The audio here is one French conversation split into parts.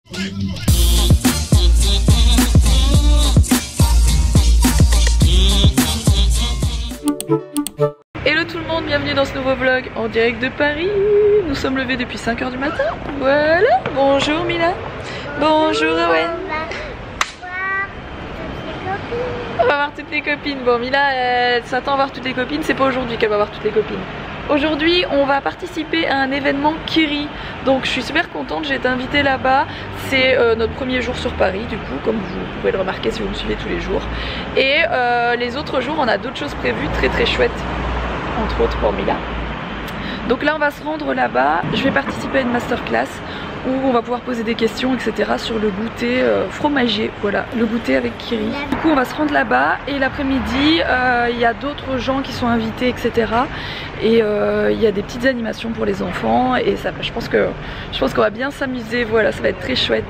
Hello tout le monde, bienvenue dans ce nouveau vlog en direct de Paris. Nous sommes levés depuis 5 h du matin. Voilà, bonjour Mila. Bonjour Owen. On va voir toutes les copines. Bon, Mila, elle s'attend à voir toutes les copines. C'est pas aujourd'hui qu'elle va voir toutes les copines. Aujourd'hui, on va participer à un événement Kiri. Donc, je suis super contente. J'ai été invitée là-bas. C'est notre premier jour sur Paris, du coup, comme vous pouvez le remarquer si vous me suivez tous les jours. Et les autres jours, on a d'autres choses prévues très très chouettes. Entre autres pour Mila. Donc là, on va se rendre là-bas. Je vais participer à une masterclass où on va pouvoir poser des questions, etc. sur le goûter fromager, voilà, le goûter avec Kiri. Du coup on va se rendre là-bas et l'après-midi il y a d'autres gens qui sont invités, etc. Et il y a des petites animations pour les enfants et ça, je pense qu'on va bien s'amuser, voilà, ça va être très chouette.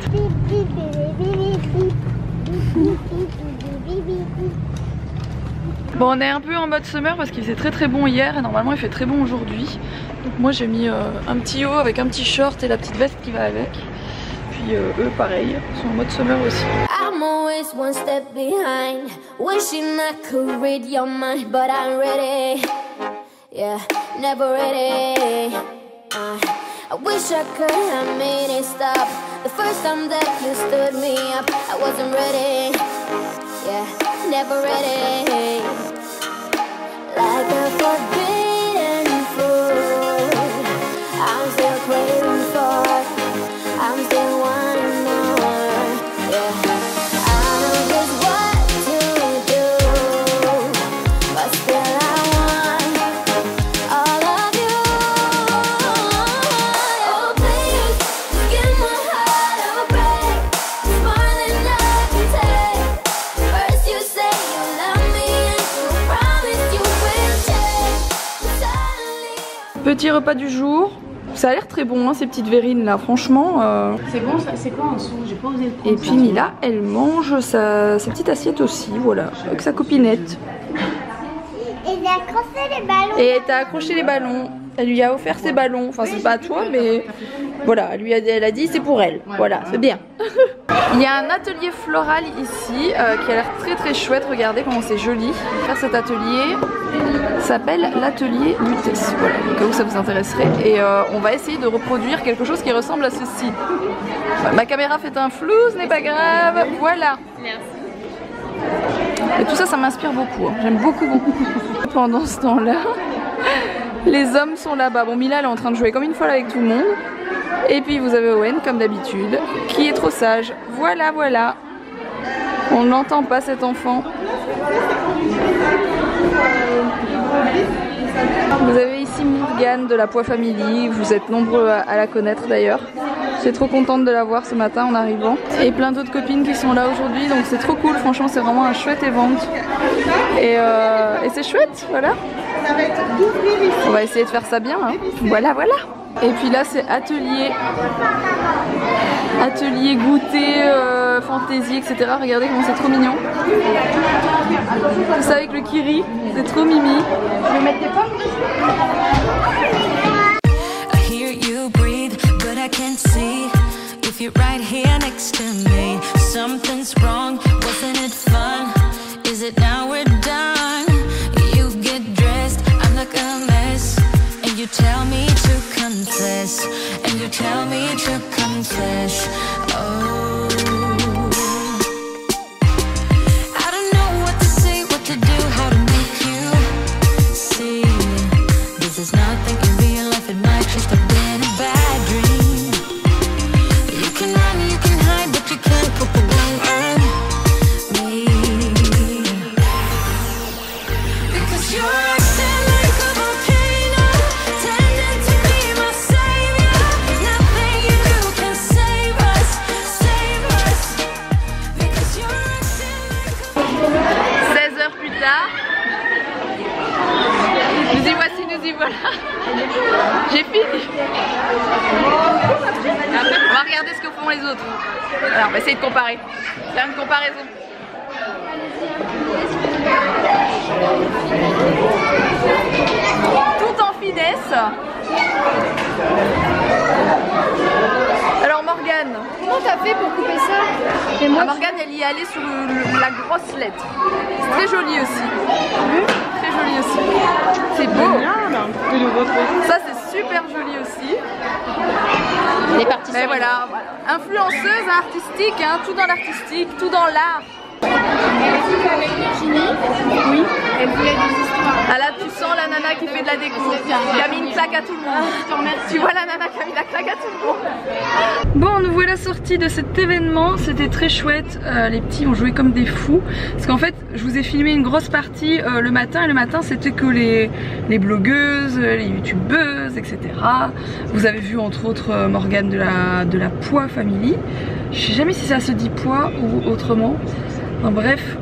Bon, on est un peu en mode summer parce qu'il faisait très très bon hier et normalement il fait très bon aujourd'hui. Donc moi j'ai mis un petit haut avec un petit short et la petite veste qui va avec. Puis eux pareil, sont en mode summer aussi. I'm always one step behind, wishing I could read your mind, but I'm ready. Yeah, never ready. I wish I could have made it stop. The first time that you stood me up, I wasn't ready. Yeah, never ready. Like a forbidden fruit, I'm still craving for, I'm still wanting more. Yeah, I know just what to do, but still I want all of you. Oh please, just give my heart a break. It's more than I can take. First you say you love me and you promise you will change. Suddenly. Petit repas du jour. Ça a l'air très bon, hein, ces petites verrines là, franchement. C'est bon, c'est quoi en dessous? J'ai pas osé le prendre. Et puis Mila, elle mange sa petite assiette aussi, voilà, avec sa copinette. Et j'ai accroché les ballons. Et t'as accroché les ballons. Elle lui a offert ses ballons. Enfin, c'est pas à toi, mais voilà, elle a dit c'est pour elle. Voilà, c'est bien. Il y a un atelier floral ici qui a l'air très très chouette. Regardez comment c'est joli. Faire cet atelier s'appelle l'atelier Lutèce. Voilà, au cas où ça vous intéresserait. Et on va essayer de reproduire quelque chose qui ressemble à ceci. Ma caméra fait un flou, ce n'est pas grave. Voilà. Merci. Et tout ça, ça m'inspire beaucoup. Hein. J'aime beaucoup, beaucoup. Pendant ce temps-là, les hommes sont là-bas. Bon, Mila, elle est en train de jouer comme une folle avec tout le monde. Et puis vous avez Owen, comme d'habitude, qui est trop sage. Voilà, voilà. On ne l'entend pas, cet enfant. Vous avez ici Morgane de la Poix Family. Vous êtes nombreux à la connaître d'ailleurs. J'étais trop contente de la voir ce matin en arrivant. Et plein d'autres copines qui sont là aujourd'hui. Donc c'est trop cool. Franchement, c'est vraiment un chouette event. Et c'est chouette, voilà. On va essayer de faire ça bien. Hein. Voilà, voilà. Et puis là, c'est atelier goûter, fantaisie, etc. Regardez comment c'est trop mignon. Tout ça avec le Kiri. C'est trop mimi. Je vais mettre des pommes. I can't see if you're right here next to me. Something's wrong, wasn't it fun? Is it now we're done? You get dressed, I look a mess. And you tell me to confess. And you tell me to confess. Oh, I don't know what to say, what to do, how to make you see. This is nothing in real life, it might just have been a bad dream. J'ai fini. On va regarder ce que font les autres. Alors on va essayer de comparer. Faire une comparaison. Tout en finesse. Alors Morgane, Comment t'as fait pour couper ça? Et moi, Morgane elle y est allée sur la grosse lettre. C'est très joli aussi. Très joli aussi. C'est beau. Ça c'est super joli aussi. on est parti Mais sur voilà, influenceuse artistique, hein, tout dans l'artistique, tout dans l'art. avec Virginie. Oui. Elle voulait des histoires. Ah là tu sens la nana qui fait de la déco, qui a mis une claque à tout le monde. Tu vois la nana qui a mis la claque à tout le monde. Bon, nous voilà sortis de cet événement, c'était très chouette. Les petits ont joué comme des fous. Parce qu'en fait je vous ai filmé une grosse partie le matin, et le matin c'était que les blogueuses, les youtubeuses, etc. Vous avez vu entre autres Morgane de la Poix Family. Je sais jamais si ça se dit Poix ou autrement. Enfin, bref.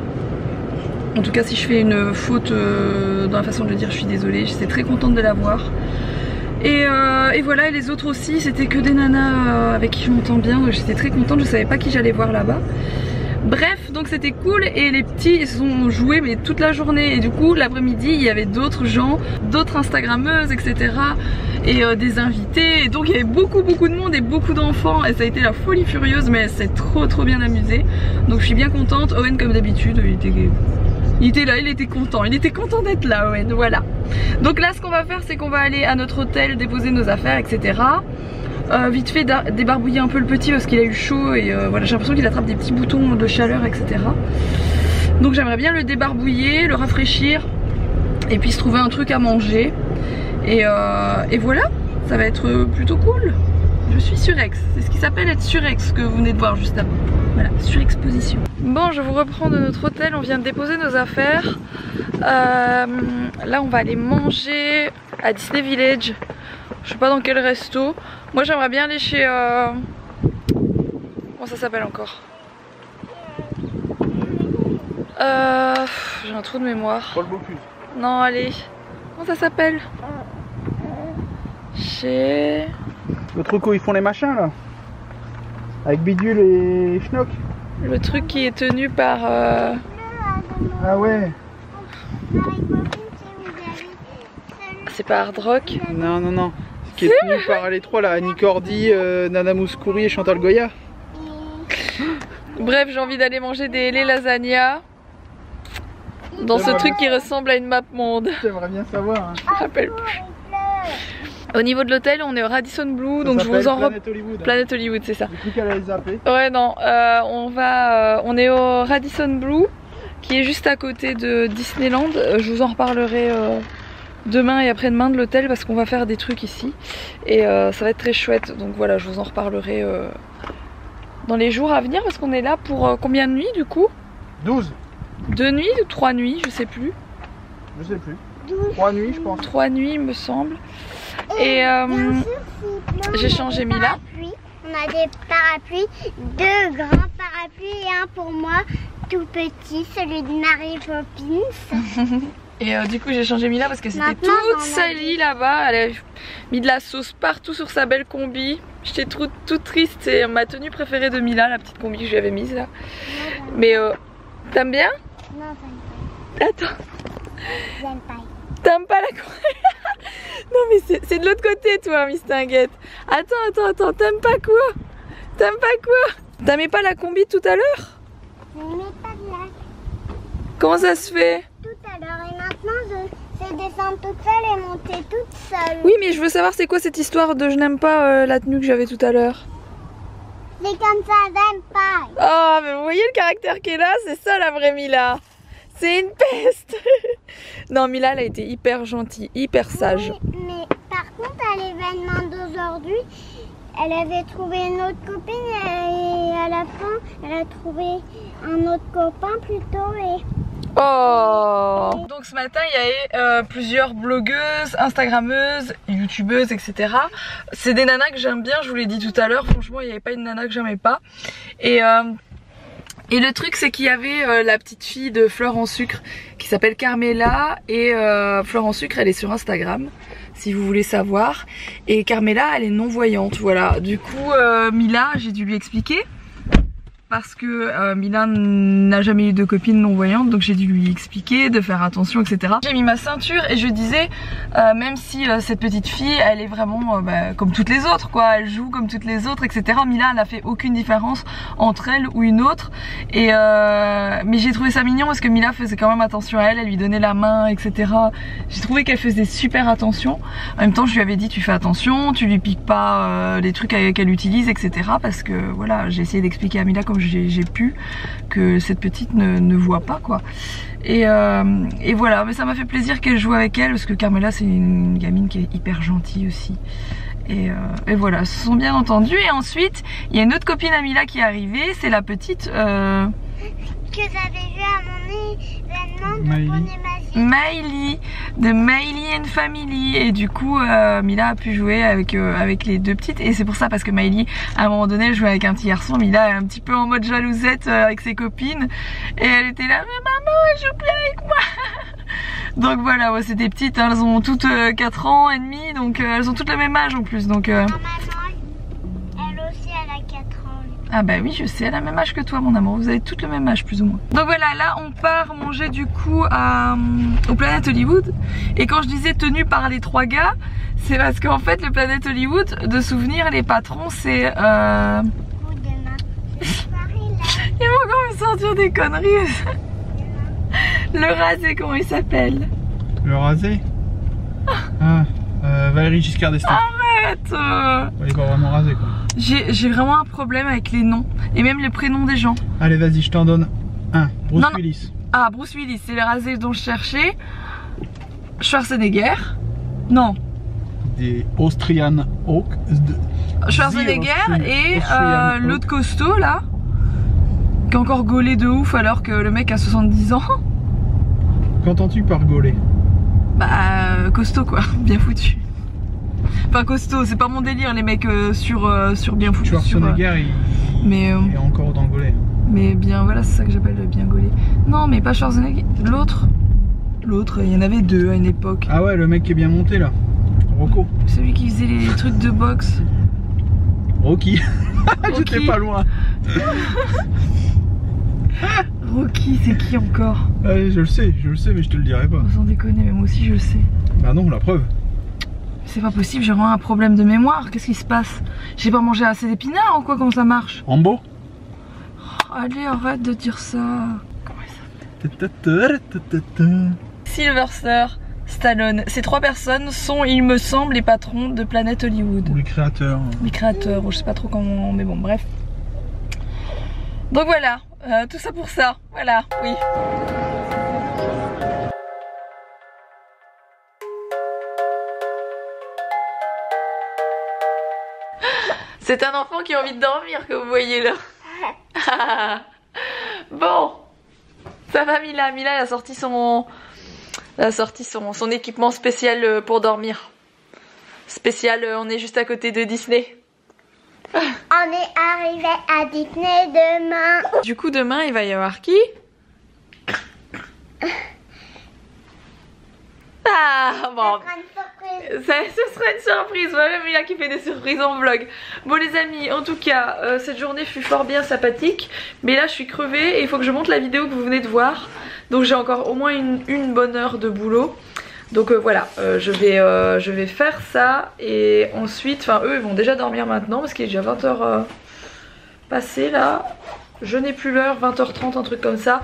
En tout cas si je fais une faute dans la façon de le dire, je suis désolée, j'étais très contente de la voir. Et voilà, et les autres aussi, c'était que des nanas avec qui je m'entends bien, donc j'étais très contente, je savais pas qui j'allais voir là-bas. Bref, donc c'était cool, et les petits ils se sont joués mais toute la journée, et du coup l'après-midi il y avait d'autres gens, d'autres instagrammeuses, etc. et des invités, et donc il y avait beaucoup de monde et beaucoup d'enfants, et ça a été la folie furieuse, mais c'est trop bien amusé, donc je suis bien contente. Owen comme d'habitude il était là, il était content d'être là, Owen, voilà. Donc là ce qu'on va faire c'est qu'on va aller à notre hôtel déposer nos affaires, etc. Vite fait débarbouiller un peu le petit parce qu'il a eu chaud, et voilà, j'ai l'impression qu'il attrape des petits boutons de chaleur, etc. Donc j'aimerais bien le débarbouiller, le rafraîchir, et puis se trouver un truc à manger, et voilà, ça va être plutôt cool. Je suis surex, c'est ce qui s'appelle être surex que vous venez de voir juste avant. Voilà, surexposition. Bon, je vous reprends de notre hôtel, on vient de déposer nos affaires. Là on va aller manger à Disney Village. Je sais pas dans quel resto. Moi j'aimerais bien aller chez... Comment ça s'appelle encore? J'ai un trou de mémoire. Paul Bocuse. Non, allez. Comment ça s'appelle? Chez... Le truc où ils font les machins là. Avec Bidule et Schnock. Le truc qui est tenu par... Ah ouais. C'est pas Hard Rock? Non. Qui est tenu par les trois là, Annie Cordy, Nana Mouskouri et Chantal Goya. Bref, j'ai envie d'aller manger des lasagna dans ce truc qui ressemble à une map monde. J'aimerais bien savoir. Hein. Je me rappelle plus. Au niveau de l'hôtel, on est au Radisson Blu, donc je vous en Planet Hollywood. Planet Hollywood, c'est ça. J'ai cru qu'elle allait zapper. Ouais, non, on est au Radisson Blu, qui est juste à côté de Disneyland. Je vous en reparlerai demain et après-demain de l'hôtel parce qu'on va faire des trucs ici, et ça va être très chouette. Donc voilà, je vous en reparlerai dans les jours à venir, parce qu'on est là pour combien de nuits du coup? 12. 2 nuits ou 3 nuits, je sais plus. Je sais plus. 3 nuits je pense. 3 nuits il me semble. Et j'ai changé Mila. On a des parapluies, 2 grands parapluies et un pour moi tout petit, celui de Mary Poppins. Et du coup j'ai changé Mila parce que c'était toute salie là-bas. Elle a mis de la sauce partout sur sa belle combi. J'étais toute triste, c'est ma tenue préférée de Mila, la petite combi que je lui avais mise là. Mais t'aimes bien? Non, j'aime pas. Attends. J'aime pas. T'aimes pas la combi? Non mais c'est de l'autre côté toi, Miss Tinguette. Attends, t'aimes pas quoi? T'aimes pas quoi? T'aimais pas la combi tout à l'heure? Je ne mets pas de lac. Comment ça se fait? Tout à l'heure, et maintenant je sais descendre toute seule et monter toute seule. Oui, mais je veux savoir c'est quoi cette histoire de je n'aime pas la tenue que j'avais tout à l'heure. C'est comme ça, j'aime pas. Oh, mais vous voyez le caractère qu'elle a? C'est ça la vraie Mila. C'est une peste. Non, Mila elle a été hyper gentille, hyper sage. Oui, mais par contre à l'événement d'aujourd'hui, elle avait trouvé une autre copine et à la fin elle a trouvé un autre copain plutôt et... Oh. Donc ce matin il y avait plusieurs blogueuses, instagrammeuses, youtubeuses, etc. C'est des nanas que j'aime bien, je vous l'ai dit tout à l'heure. Franchement il n'y avait pas une nana que j'aimais pas. Et le truc c'est qu'il y avait la petite fille de Fleur en Sucre qui s'appelle Carmela, et Fleur en Sucre elle est sur Instagram si vous voulez savoir, et Carmela elle est non voyante, voilà. Du coup Mila j'ai dû lui expliquer parce que Mila n'a jamais eu de copine non-voyante, donc j'ai dû lui expliquer de faire attention, etc. J'ai mis ma ceinture et je disais, même si cette petite fille, elle est vraiment comme toutes les autres, quoi, elle joue comme toutes les autres, etc. Mila n'a fait aucune différence entre elle ou une autre, et mais j'ai trouvé ça mignon parce que Mila faisait quand même attention à elle, elle lui donnait la main, etc. J'ai trouvé qu'elle faisait super attention. En même temps, je lui avais dit, tu fais attention, tu lui piques pas les trucs qu'elle utilise, etc. Parce que voilà, j'ai essayé d'expliquer à Mila comme j'ai pu que cette petite ne voit pas, quoi. Et voilà, mais ça m'a fait plaisir qu'elle joue avec elle parce que Carmela c'est une gamine qui est hyper gentille aussi. Et voilà, ils se sont bien entendus. Et ensuite, il y a une autre copine à Mila qui est arrivée, c'est la petite que j'avais vu à mon événement de Poney Magique. Maëlie, de Maëlie and Family. Et du coup Mila a pu jouer avec les deux petites. Et c'est pour ça, parce que Maëlie à un moment donné elle jouait avec un petit garçon. Mila est un petit peu en mode jalousette avec ses copines. Et elle était là, mais maman elle joue plus avec moi. Donc voilà, ouais, c'est des petites, hein, elles ont toutes 4 ans et demi. Donc elles ont toutes le même âge en plus. Donc maman, elle aussi elle a 4 ans. Ah bah oui, je sais, elle a le même âge que toi mon amour, vous avez toutes le même âge plus ou moins. Donc voilà, là on part manger du coup au Planet Hollywood. Et quand je disais tenu par les 3 gars, c'est parce qu'en fait le Planet Hollywood, de souvenir, les patrons c'est... Ils vont encore me sortir des conneries. Le rasé, comment il s'appelle? Le rasé? Valéry Giscard d'Estaing. Arrête. Il est pas vraiment rasé, quoi. J'ai vraiment un problème avec les noms et même les prénoms des gens. Allez, vas-y, je t'en donne un. Bruce Willis. Ah, Bruce Willis, c'est le rasé dont je cherchais. Schwarzenegger. Non. Des Austrian Oak. Schwarzenegger et l'autre costaud là, qui est encore gaulé de ouf alors que le mec a 70 ans. Qu'entends-tu par gauler? Bah costaud quoi, bien foutu. Enfin costaud, c'est pas mon délire les mecs sur bien foutu. Schwarzenegger il est encore dans gaulé. Mais bien voilà, c'est ça que j'appelle bien gaulé. Non mais pas Schwarzenegger, l'autre, il y en avait 2 à une époque. Ah ouais, le mec qui est bien monté là, Rocco. Celui qui faisait les trucs de boxe. Rocky. J'étais pas loin. Rocky, c'est qui encore? Je le sais, mais je te le dirai pas. Sans déconner, mais moi aussi je le sais. Bah non, la preuve. C'est pas possible, j'ai vraiment un problème de mémoire. Qu'est-ce qui se passe? J'ai pas mangé assez d'épinards ou quoi? Comment ça marche? Rambo. Oh, allez, arrête de dire ça. Comment il s'appelle? Sylvester Stallone. Ces 3 personnes sont, il me semble, les patrons de Planet Hollywood. Ou les créateurs. Les créateurs, je sais pas trop comment, mais bon, bref. Donc voilà, tout ça pour ça. Voilà, oui. C'est un enfant qui a envie de dormir que vous voyez là. Bon, ça va Mila. Mila elle a sorti son équipement spécial pour dormir. Spécial, on est juste à côté de Disney. On est arrivé à Disney demain. Du coup demain il va y avoir qui? Ah bon, ce sera une surprise. Voilà Mila qui fait des surprises en vlog. Bon les amis, en tout cas cette journée fut fort bien sympathique. Mais là je suis crevée et il faut que je monte la vidéo que vous venez de voir. Donc j'ai encore au moins une bonne heure de boulot. Donc voilà, je vais faire ça. Et ensuite, enfin eux ils vont déjà dormir maintenant parce qu'il est déjà 20h passé là. Je n'ai plus l'heure, 20h30, un truc comme ça.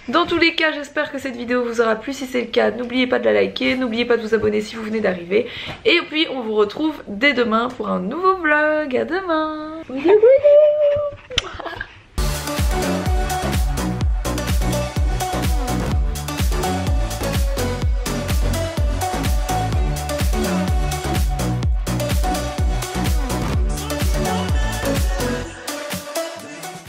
Dans tous les cas, j'espère que cette vidéo vous aura plu. Si c'est le cas, n'oubliez pas de la liker, n'oubliez pas de vous abonner si vous venez d'arriver. Et puis on vous retrouve dès demain pour un nouveau vlog. À demain. Bisous, bisous.